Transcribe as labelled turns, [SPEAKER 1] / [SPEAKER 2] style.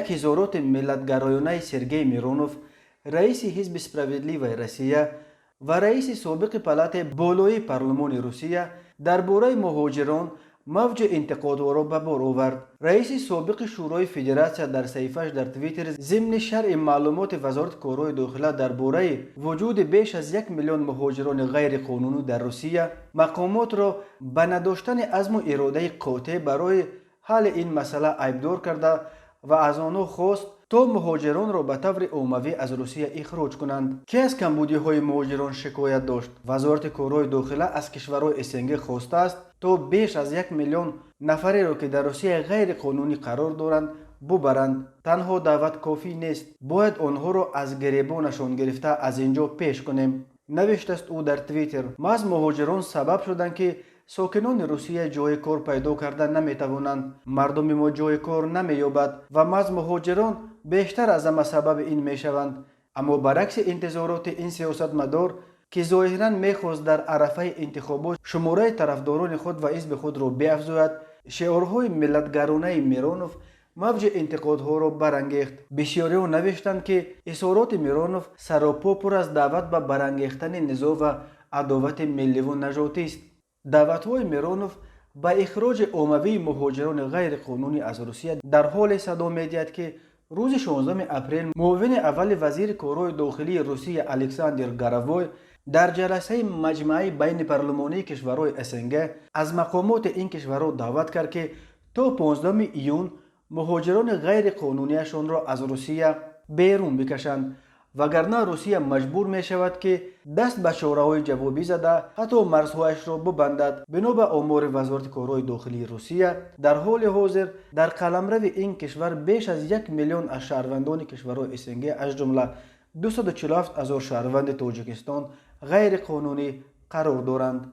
[SPEAKER 1] یک هزارات ملتگرایانه سرگئی میرونوف، رئیس حزب سپراویدلیوی روسیه و رئیس سابق پالات بالای پارلمان روسیه درباره مهاجران موج انتقادها را به بار آورد. رئیس سابق شورای فدراسیون در صحیفه‌اش در توییتر ضمن شرح معلومات وزارت کارهای داخله درباره وجود بیش از 1,000,000 مهاجران غیر قانونی در روسیه مقامات را به نداشتن عزم و اراده قاطع برای حل این مسئله عیبدار کرده و از آنها خواست تا مهاجران را به طور عمومی از روسیه اخراج کنند. که از کمبودی های مهاجران شکایت داشت. وزارت کارهای داخله از کشورهای اسنگ خواسته است تا بیش از 1,000,000 نفری را که در روسیه غیر قانونی قرار دارند ببرند. تنها دعوت کافی نیست، باید آنها را از گریبانشان گرفته از اینجا پیش کنیم، نوشته است او در توییتر. محض مهاجران سبب شدند که ساکنان روسیه جای کار پیدا کردن نمیتوانند، مردم ما جای کار نمییابد و محض مهاجران بیشتر از همه سبب این میشوند. اما برعکس انتظارات این سیاستمدار که ظاهرا میخواست در عرفه انتخابات شماره طرفداران خود و حزب خود را بیافزاید، شعارهای ملتگرانه میرونوف موج انتقادها را برانگیخت. بسیاری نوشتند که اظهارات میرونوف سراپا پر از دعوت به برانگیختن نزاع و عداوت ملی و نژادی است. دعوت‌های میرونوف به اخراج عمومی مهاجران غیر قانونی از روسیه در حال صدا می‌دهد که روز 16 اپریل معاون اول وزیر کارهای داخلی روسیه الکساندر گاراوی در جلسه مجمعی بین پارلمانی کشورهای اسنگ از مقامات این کشورها دعوت کرد که تا 15 ایون مهاجران غیر قانونیشان را از روسیه بیرون بکشند، وگرنه روسیه مجبور می شود که دست به چاره‌های جوابی زده حتی مرزهایش را ببندد. بنا به آمار وزارت کارهای داخلی روسیه در حال حاضر در قلمرو این کشور بیش از 1,000,000 از شهروندان کشورهای اسنگ از جمله 247,000 شهروند تاجیکستان غیر قانونی قرار دارند.